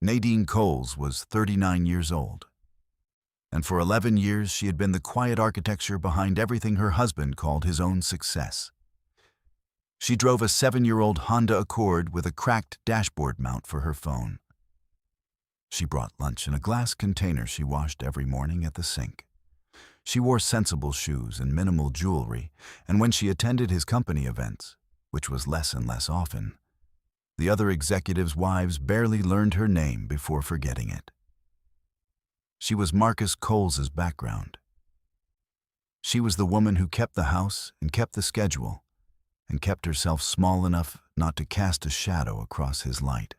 Nadine Coles was 39 years old, and for 11 years she had been the quiet architecture behind everything her husband called his own success. She drove a 7-year-old Honda Accord with a cracked dashboard mount for her phone. She brought lunch in a glass container she washed every morning at the sink. She wore sensible shoes and minimal jewelry, and when she attended his company events, which was less and less often, the other executives' wives barely learned her name before forgetting it. She was Marcus Coles's background. She was the woman who kept the house and kept the schedule, and kept herself small enough not to cast a shadow across his light.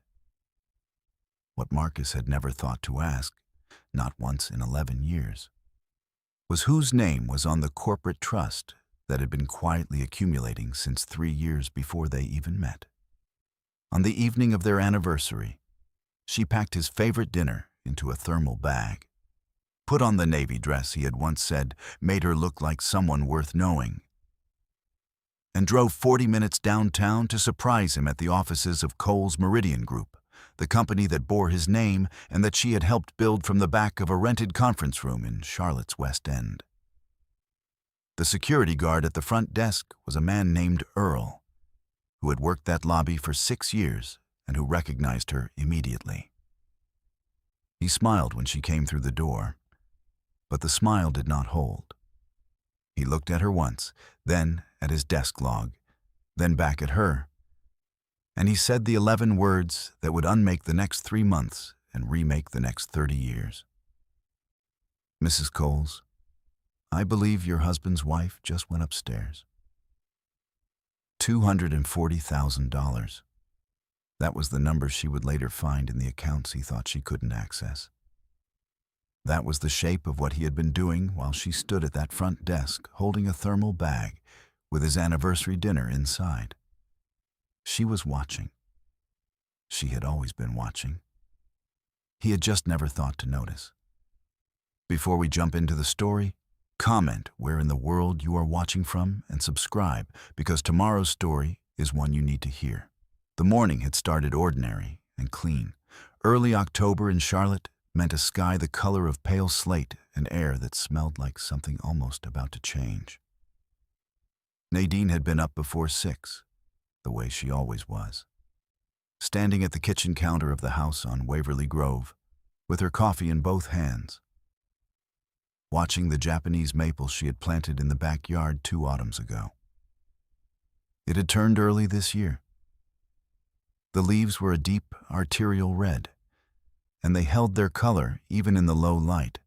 What Marcus had never thought to ask, not once in 11 years, was whose name was on the corporate trust that had been quietly accumulating since 3 years before they even met. On the evening of their anniversary, she packed his favorite dinner into a thermal bag, put on the navy dress he had once said made her look like someone worth knowing, and drove 40 minutes downtown to surprise him at the offices of Coles Meridian Group, the company that bore his name and that she had helped build from the back of a rented conference room in Charlotte's West End. The security guard at the front desk was a man named Earl, who had worked that lobby for 6 years and who recognized her immediately. He smiled when she came through the door, but the smile did not hold. He looked at her once, then at his desk log, then back at her, and he said the 11 words that would unmake the next 3 months and remake the next 30 years. "Mrs. Coles, I believe your husband's wife just went upstairs." $240,000. That was the number she would later find in the accounts he thought she couldn't access. That was the shape of what he had been doing while she stood at that front desk holding a thermal bag with his anniversary dinner inside. She was watching. She had always been watching. He had just never thought to notice. Before we jump into the story, comment where in the world you are watching from and subscribe, because tomorrow's story is one you need to hear. The morning had started ordinary and clean. Early October in Charlotte meant a sky the color of pale slate and air that smelled like something almost about to change. Nadine had been up before 6, the way she always was, standing at the kitchen counter of the house on Waverly Grove, with her coffee in both hands, watching the Japanese maple she had planted in the backyard 2 autumns ago. It had turned early this year. The leaves were a deep arterial red, and they held their color even in the low light.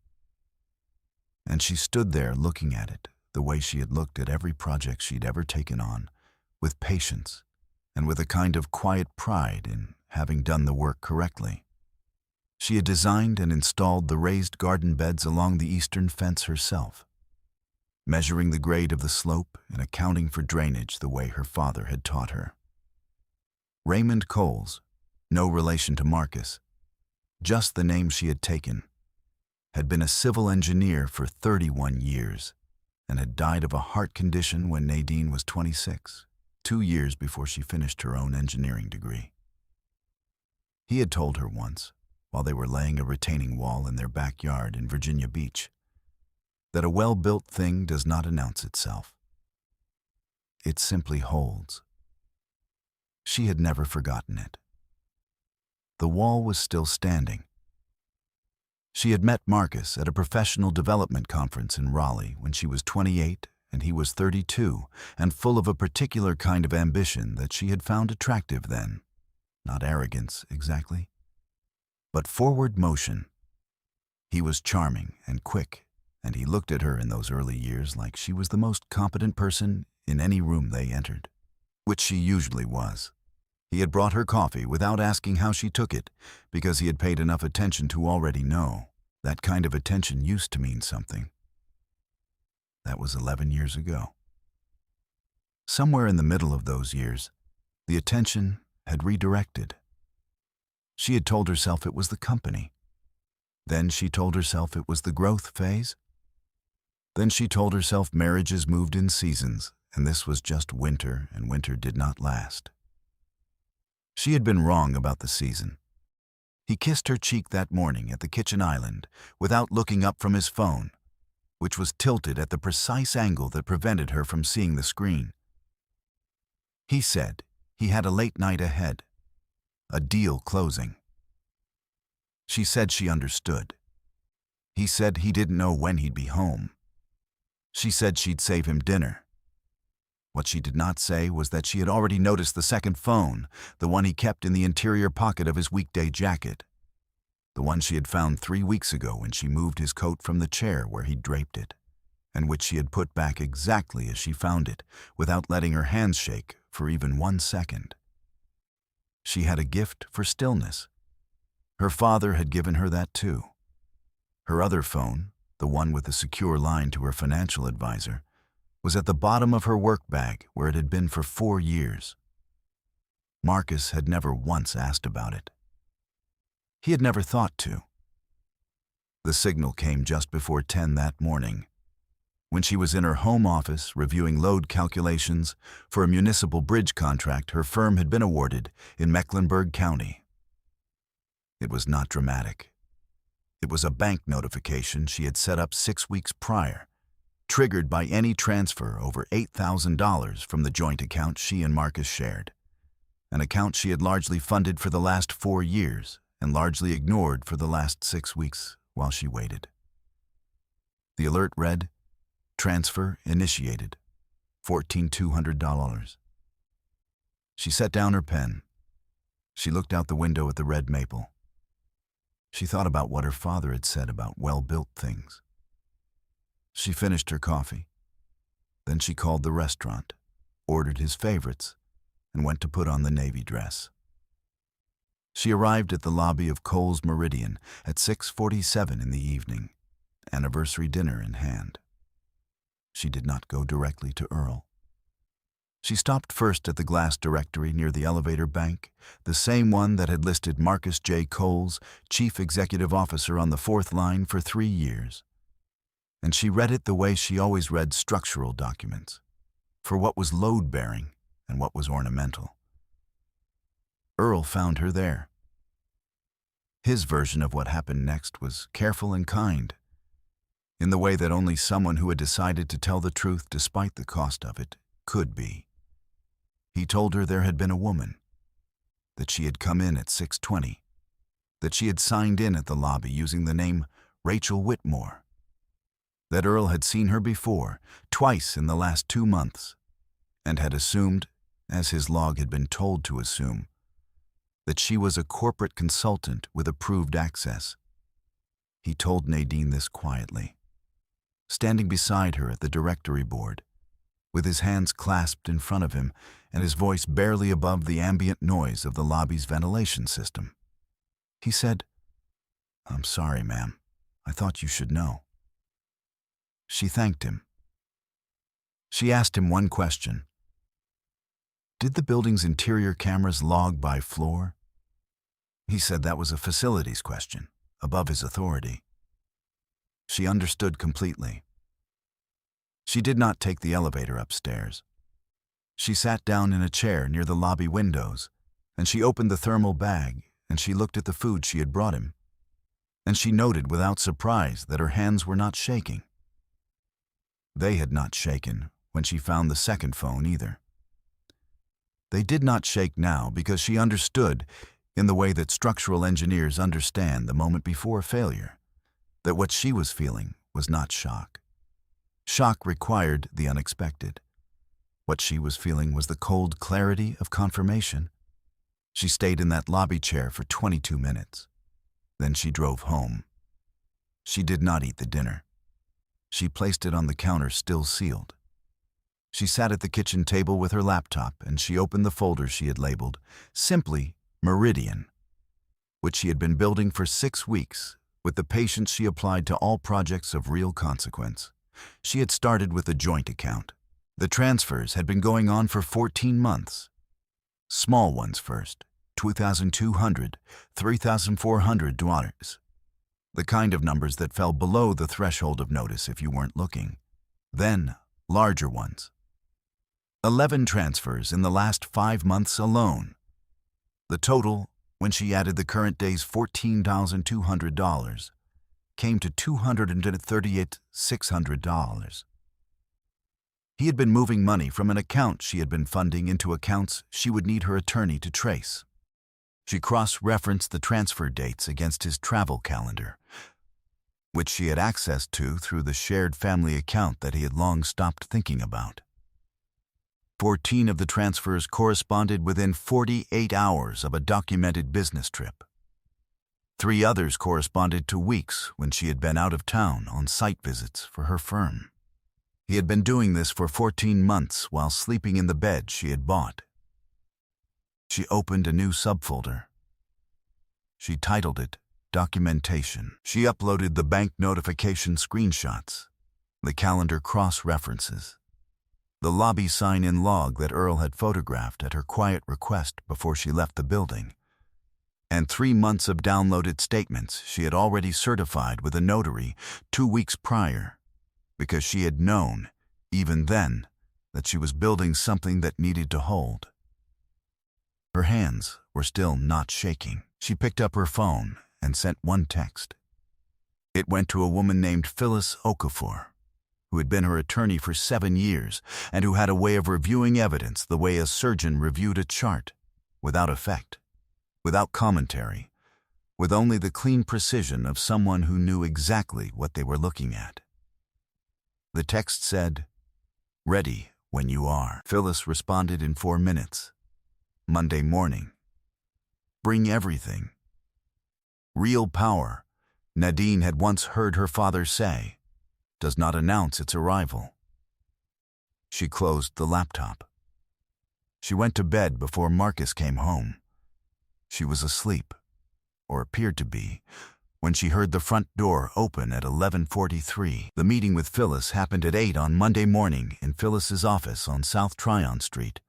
And she stood there looking at it the way she had looked at every project she'd ever taken on, with patience and with a kind of quiet pride in having done the work correctly. She had designed and installed the raised garden beds along the eastern fence herself, measuring the grade of the slope and accounting for drainage the way her father had taught her. Raymond Coles, no relation to Marcus, just the name she had taken, had been a civil engineer for 31 years and had died of a heart condition when Nadine was 26, 2 years before she finished her own engineering degree. He had told her once, while they were laying a retaining wall in their backyard in Virginia Beach, that a well-built thing does not announce itself. It simply holds. She had never forgotten it. The wall was still standing. She had met Marcus at a professional development conference in Raleigh when she was 28 and he was 32, and full of a particular kind of ambition that she had found attractive then. Not arrogance, exactly, but forward motion. He was charming and quick, and he looked at her in those early years like she was the most competent person in any room they entered, which she usually was. He had brought her coffee without asking how she took it, because he had paid enough attention to already know. That kind of attention used to mean something. That was 11 years ago. Somewhere in the middle of those years, the attention had redirected. She had told herself it was the company. Then she told herself it was the growth phase. Then she told herself marriages moved in seasons, and this was just winter, and winter did not last. She had been wrong about the season. He kissed her cheek that morning at the kitchen island without looking up from his phone, which was tilted at the precise angle that prevented her from seeing the screen. He said he had a late night ahead, a deal closing. She said she understood. He said he didn't know when he'd be home. She said she'd save him dinner. What she did not say was that she had already noticed the second phone, the one he kept in the interior pocket of his weekday jacket, the one she had found 3 weeks ago when she moved his coat from the chair where he'd draped it, and which she had put back exactly as she found it, without letting her hands shake for even 1 second. She had a gift for stillness. Her father had given her that too. Her other phone, the one with the secure line to her financial advisor, was at the bottom of her work bag where it had been for 4 years. Marcus had never once asked about it. He had never thought to. The signal came just before 10 that morning, when she was in her home office reviewing load calculations for a municipal bridge contract her firm had been awarded in Mecklenburg County. It was not dramatic. It was a bank notification she had set up 6 weeks prior, triggered by any transfer over $8,000 from the joint account she and Marcus shared, an account she had largely funded for the last 4 years and largely ignored for the last 6 weeks while she waited. The alert read, "Transfer initiated, $14,200. She set down her pen. She looked out the window at the red maple. She thought about what her father had said about well-built things. She finished her coffee. Then she called the restaurant, ordered his favorites, and went to put on the navy dress. She arrived at the lobby of Kohl's Meridian at 6:47 in the evening, anniversary dinner in hand. She did not go directly to Earl. She stopped first at the glass directory near the elevator bank, the same one that had listed Marcus J. Kohl's chief executive officer on the 4th line for 3 years. And she read it the way she always read structural documents, for what was load-bearing and what was ornamental. Earl found her there. His version of what happened next was careful and kind, in the way that only someone who had decided to tell the truth despite the cost of it could be. He told her there had been a woman, that she had come in at 6:20, that she had signed in at the lobby using the name Rachel Whitmore, that Earl had seen her before, twice in the last 2 months, and had assumed, as his log had been told to assume, that she was a corporate consultant with approved access. He told Nadine this quietly, standing beside her at the directory board, with his hands clasped in front of him and his voice barely above the ambient noise of the lobby's ventilation system. He said, "I'm sorry, ma'am. I thought you should know." She thanked him. She asked him one question. Did the building's interior cameras log by floor? He said that was a facilities question, above his authority. She understood completely. She did not take the elevator upstairs. She sat down in a chair near the lobby windows, and she opened the thermal bag, and she looked at the food she had brought him, and she noted without surprise that her hands were not shaking. They had not shaken when she found the second phone either. They did not shake now because she understood, in the way that structural engineers understand the moment before failure, that what she was feeling was not shock. Shock required the unexpected. What she was feeling was the cold clarity of confirmation. She stayed in that lobby chair for 22 minutes. Then she drove home. She did not eat the dinner. She placed it on the counter still sealed. She sat at the kitchen table with her laptop and she opened the folder she had labeled, simply Meridian, which she had been building for 6 weeks with the patience she applied to all projects of real consequence. She had started with a joint account. The transfers had been going on for 14 months. Small ones first, $2,200, $3,400, the kind of numbers that fell below the threshold of notice if you weren't looking. Then, larger ones. 11 transfers in the last 5 months alone. The total when she added the current day's $14,200, came to $238,600. He had been moving money from an account she had been funding into accounts she would need her attorney to trace. She cross-referenced the transfer dates against his travel calendar, which she had access to through the shared family account that he had long stopped thinking about. 14 of the transfers corresponded within 48 hours of a documented business trip. 3 others corresponded to weeks when she had been out of town on site visits for her firm. He had been doing this for 14 months while sleeping in the bed she had bought. She opened a new subfolder. She titled it Documentation. She uploaded the bank notification screenshots, the calendar cross-references, the lobby sign-in log that Earl had photographed at her quiet request before she left the building, and 3 months of downloaded statements she had already certified with a notary 2 weeks prior, because she had known, even then, that she was building something that needed to hold. Her hands were still not shaking. She picked up her phone and sent one text. It went to a woman named Phyllis Okafor, who had been her attorney for 7 years and who had a way of reviewing evidence the way a surgeon reviewed a chart, without effect, without commentary, with only the clean precision of someone who knew exactly what they were looking at. The text said, "Ready when you are." Phyllis responded in 4 minutes. Monday morning. Bring everything. Real power, Nadine had once heard her father say, does not announce its arrival. She closed the laptop. She went to bed before Marcus came home. She was asleep, or appeared to be, when she heard the front door open at 11:43. The meeting with Phyllis happened at 8 on Monday morning in Phyllis's office on South Tryon Street,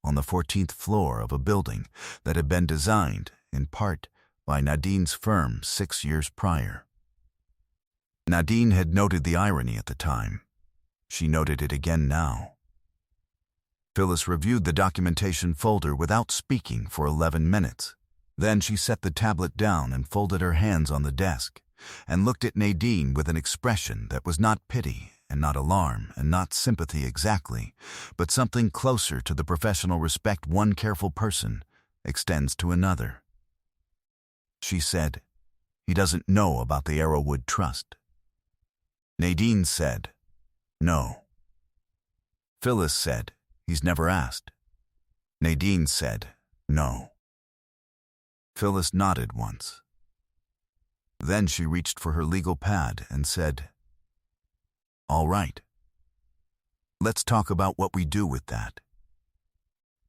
on the 14th floor of a building that had been designed, in part, by Nadine's firm 6 years prior. Nadine had noted the irony at the time. She noted it again now. Phyllis reviewed the documentation folder without speaking for 11 minutes. Then she set the tablet down and folded her hands on the desk, and looked at Nadine with an expression that was not pity and not alarm and not sympathy exactly, but something closer to the professional respect one careful person extends to another. She said, "He doesn't know about the Arrowwood Trust." Nadine said, "No." Phyllis said, "He's never asked." Nadine said, "No." Phyllis nodded once. Then she reached for her legal pad and said, "All right. Let's talk about what we do with that."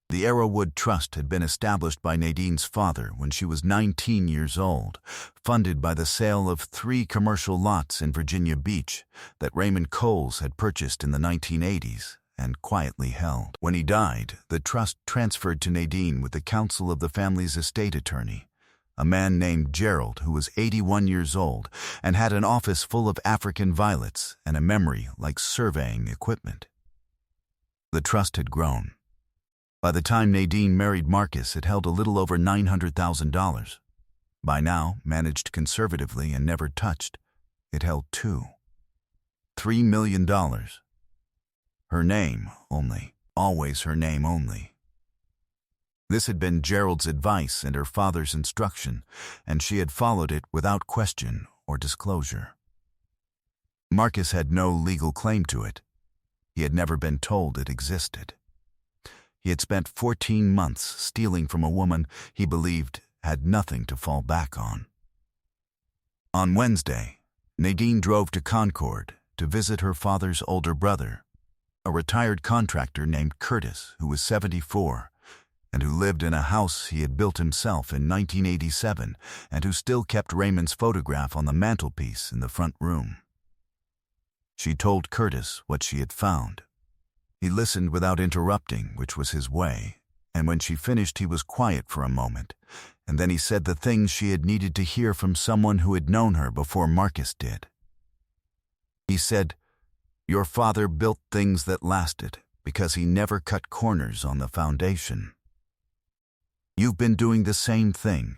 The Arrowwood Trust had been established by Nadine's father when she was 19 years old, funded by the sale of 3 commercial lots in Virginia Beach that Raymond Coles had purchased in the 1980s and quietly held. When he died, the trust transferred to Nadine with the counsel of the family's estate attorney, a man named Gerald who was 81 years old and had an office full of African violets and a memory like surveying equipment. The trust had grown. By the time Nadine married Marcus, it held a little over $900,000. By now, managed conservatively and never touched, it held $3 million. Her name only, always her name only. This had been Gerald's advice and her father's instruction, and she had followed it without question or disclosure. Marcus had no legal claim to it. He had never been told it existed. He had spent 14 months stealing from a woman he believed had nothing to fall back on. On Wednesday, Nadine drove to Concord to visit her father's older brother, a retired contractor named Curtis who was 74 and who lived in a house he had built himself in 1987 and who still kept Raymond's photograph on the mantelpiece in the front room. She told Curtis what she had found. He listened without interrupting, which was his way, and when she finished he was quiet for a moment, and then he said the things she had needed to hear from someone who had known her before Marcus did. He said, "Your father built things that lasted because he never cut corners on the foundation." You've been doing the same thing.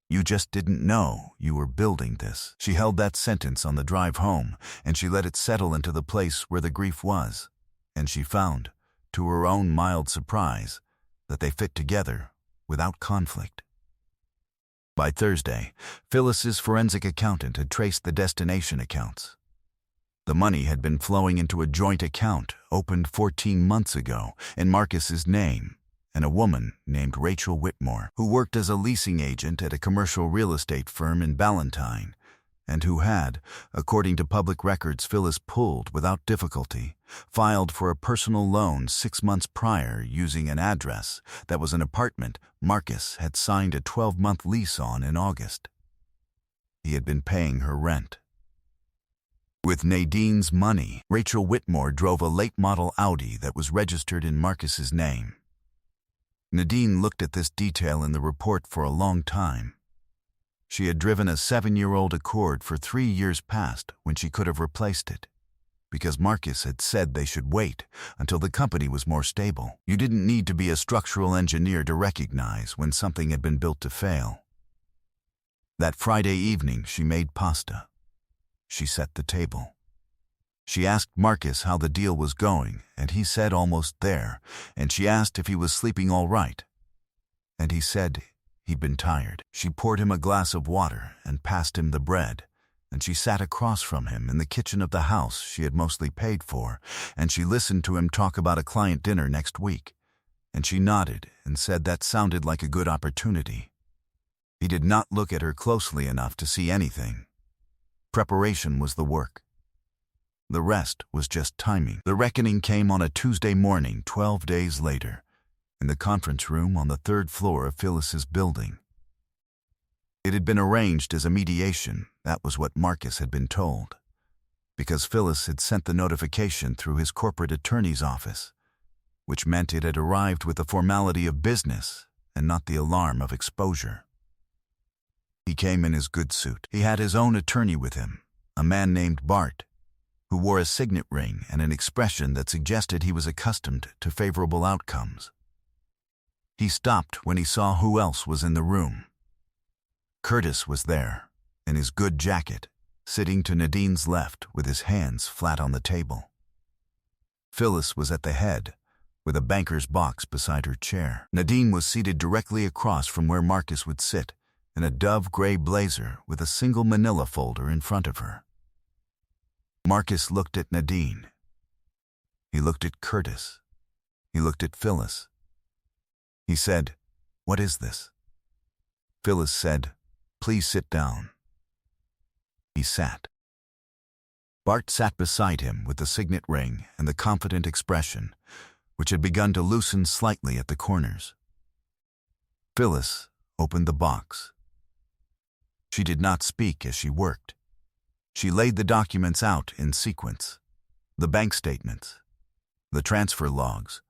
You just didn't know you were building this." She held that sentence on the drive home, and she let it settle into the place where the grief was, and she found, to her own mild surprise, that they fit together without conflict. By Thursday, Phyllis's forensic accountant had traced the destination accounts. The money had been flowing into a joint account opened 14 months ago in Marcus's name and a woman named Rachel Whitmore, who worked as a leasing agent at a commercial real estate firm in Ballantyne, and who had, according to public records Phyllis pulled without difficulty, filed for a personal loan 6 months prior using an address that was an apartment Marcus had signed a 12-month lease on in August. He had been paying her rent. With Nadine's money, Rachel Whitmore drove a late-model Audi that was registered in Marcus's name. Nadine looked at this detail in the report for a long time. She had driven a 7-year-old Accord for 3 years past when she could have replaced it, because Marcus had said they should wait until the company was more stable. You didn't need to be a structural engineer to recognize when something had been built to fail. That Friday evening, she made pasta. She set the table. She asked Marcus how the deal was going, and he said almost there, and she asked if he was sleeping all right, and he said he'd been tired. She poured him a glass of water and passed him the bread, and she sat across from him in the kitchen of the house she had mostly paid for, and she listened to him talk about a client dinner next week, and she nodded and said that sounded like a good opportunity. He did not look at her closely enough to see anything. Preparation was the work. The rest was just timing. The reckoning came on a Tuesday morning 12 days later, in the conference room on the 3rd floor of Phyllis's building. It had been arranged as a mediation, that was what Marcus had been told, because Phyllis had sent the notification through his corporate attorney's office, which meant it had arrived with the formality of business and not the alarm of exposure. He came in his good suit. He had his own attorney with him, a man named Bart, who wore a signet ring and an expression that suggested he was accustomed to favorable outcomes. He stopped when he saw who else was in the room. Curtis was there, in his good jacket, sitting to Nadine's left with his hands flat on the table. Phyllis was at the head, with a banker's box beside her chair. Nadine was seated directly across from where Marcus would sit, in a dove gray blazer with a single manila folder in front of her. Marcus looked at Nadine. He looked at Curtis. He looked at Phyllis. He said, "What is this?" Phyllis said, "Please sit down." He sat. Bart sat beside him with the signet ring and the confident expression, which had begun to loosen slightly at the corners. Phyllis opened the box. She did not speak as she worked. She laid the documents out in sequence: the bank statements, the transfer logs,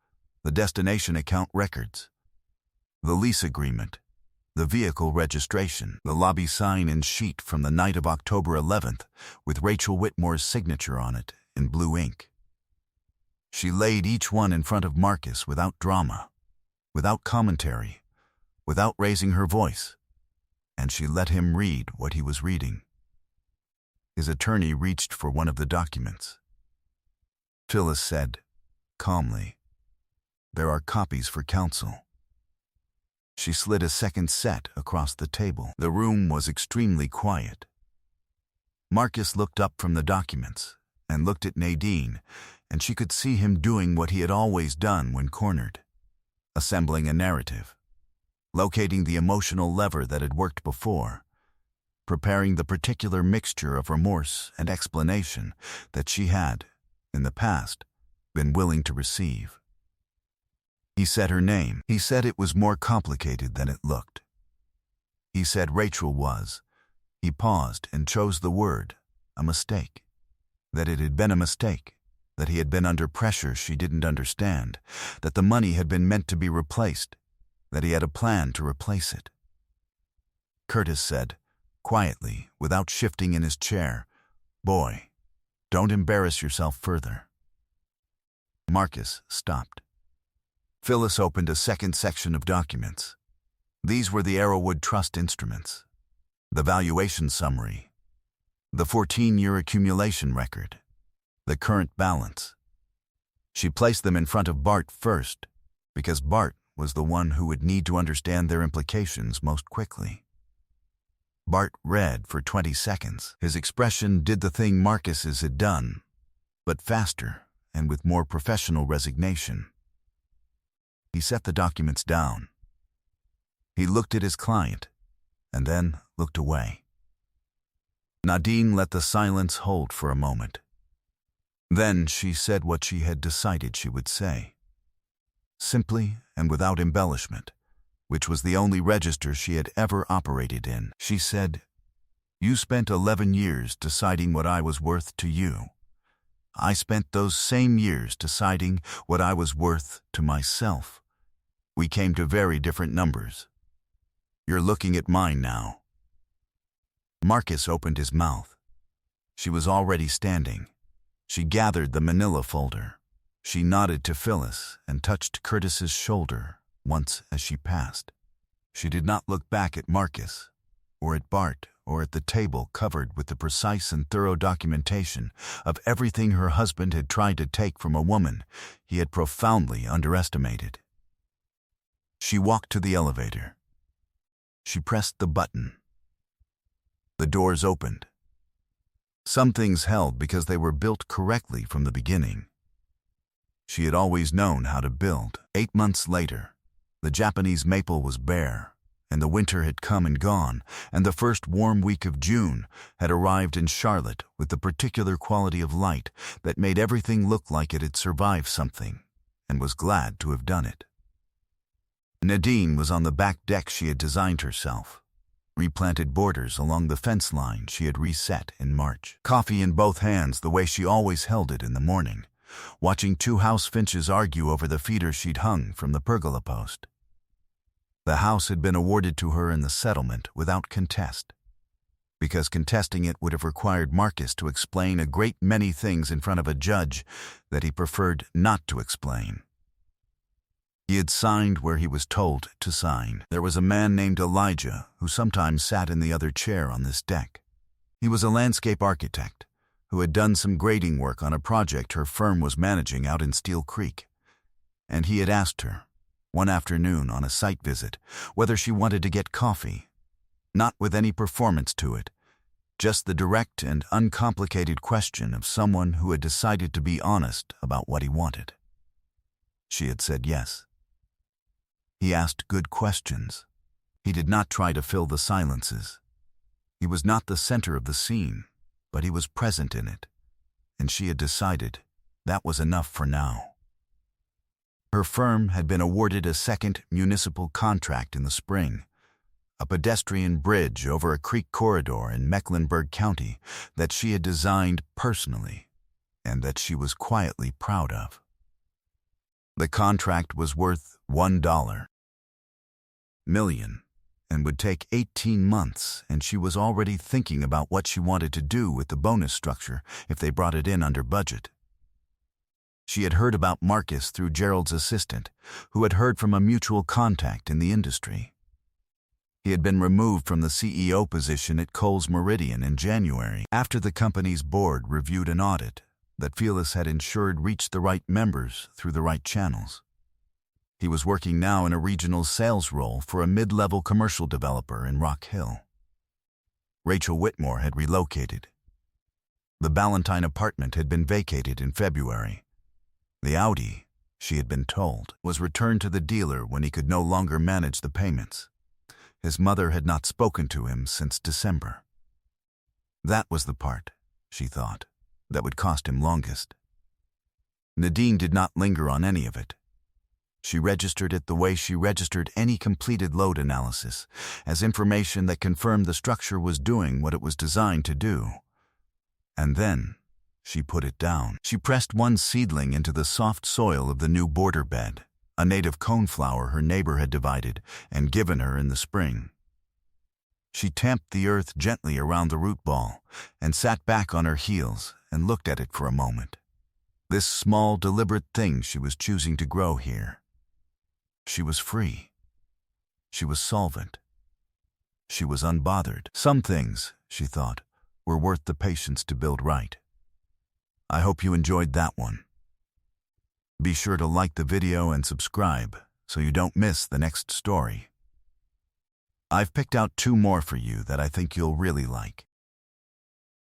the destination account records, the lease agreement, the vehicle registration, the lobby sign and sheet from the night of October 11th with Rachel Whitmore's signature on it in blue ink. She laid each one in front of Marcus without drama, without commentary, without raising her voice, and she let him read what he was reading. His attorney reached for one of the documents. Phyllis said, calmly, "There are copies for counsel." She slid a second set across the table. The room was extremely quiet. Marcus looked up from the documents and looked at Nadine, and she could see him doing what he had always done when cornered, assembling a narrative, locating the emotional lever that had worked before, preparing the particular mixture of remorse and explanation that she had, in the past, been willing to receive. He said her name. He said it was more complicated than it looked. He said Rachel was. He paused and chose the word, a mistake. That it had been a mistake, that he had been under pressure she didn't understand, that the money had been meant to be replaced, that he had a plan to replace it. Curtis said, quietly, without shifting in his chair, "Boy, don't embarrass yourself further." Marcus stopped. Phyllis opened a second section of documents. These were the Arrowwood Trust instruments, the valuation summary, the 14-year accumulation record, the current balance. She placed them in front of Bart first, because Bart was the one who would need to understand their implications most quickly. Bart read for 20 seconds. His expression did the thing Marcus's had done, but faster and with more professional resignation. He set the documents down. He looked at his client, and then looked away. Nadine let the silence hold for a moment. Then she said what she had decided she would say. Simply and without embellishment, which was the only register she had ever operated in. She said, "You spent 11 years deciding what I was worth to you. I spent those same years deciding what I was worth to myself. We came to very different numbers. You're looking at mine now." Marcus opened his mouth. She was already standing. She gathered the manila folder. She nodded to Phyllis and touched Curtis's shoulder once as she passed. She did not look back at Marcus, or at Bart, or at the table covered with the precise and thorough documentation of everything her husband had tried to take from a woman he had profoundly underestimated. She walked to the elevator. She pressed the button. The doors opened. Some things held because they were built correctly from the beginning. She had always known how to build. 8 months later, the Japanese maple was bare, and the winter had come and gone, and the first warm week of June had arrived in Charlotte with the particular quality of light that made everything look like it had survived something, and was glad to have done it. Nadine was on the back deck she had designed herself, replanted borders along the fence line she had reset in March, coffee in both hands the way she always held it in the morning, watching 2 house finches argue over the feeder she'd hung from the pergola post. The house had been awarded to her in the settlement without contest, because contesting it would have required Marcus to explain a great many things in front of a judge that he preferred not to explain. He had signed where he was told to sign. There was a man named Elijah who sometimes sat in the other chair on this deck. He was a landscape architect who had done some grading work on a project her firm was managing out in Steel Creek, and he had asked her, one afternoon on a site visit, whether she wanted to get coffee, not with any performance to it, just the direct and uncomplicated question of someone who had decided to be honest about what he wanted. She had said yes. He asked good questions. He did not try to fill the silences. He was not the center of the scene, but he was present in it, and she had decided that was enough for now. Her firm had been awarded a second municipal contract in the spring, a pedestrian bridge over a creek corridor in Mecklenburg County that she had designed personally and that she was quietly proud of. The contract was worth $1 million and would take 18 months, and she was already thinking about what she wanted to do with the bonus structure if they brought it in under budget. She had heard about Marcus through Gerald's assistant, who had heard from a mutual contact in the industry. He had been removed from the CEO position at Coles Meridian in January after the company's board reviewed an audit that Phyllis had ensured reached the right members through the right channels. He was working now in a regional sales role for a mid-level commercial developer in Rock Hill. Rachel Whitmore had relocated. The Ballantine apartment had been vacated in February. The Audi, she had been told, was returned to the dealer when he could no longer manage the payments. His mother had not spoken to him since December. That was the part, she thought, that would cost him longest. Nadine did not linger on any of it. She registered it the way she registered any completed load analysis, as information that confirmed the structure was doing what it was designed to do. And then she put it down. She pressed one seedling into the soft soil of the new border bed, a native coneflower her neighbor had divided and given her in the spring. She tamped the earth gently around the root ball and sat back on her heels and looked at it for a moment. This small, deliberate thing she was choosing to grow here. She was free. She was solvent. She was unbothered. Some things, she thought, were worth the patience to build right. I hope you enjoyed that one. Be sure to like the video and subscribe so you don't miss the next story. I've picked out 2 more for you that I think you'll really like.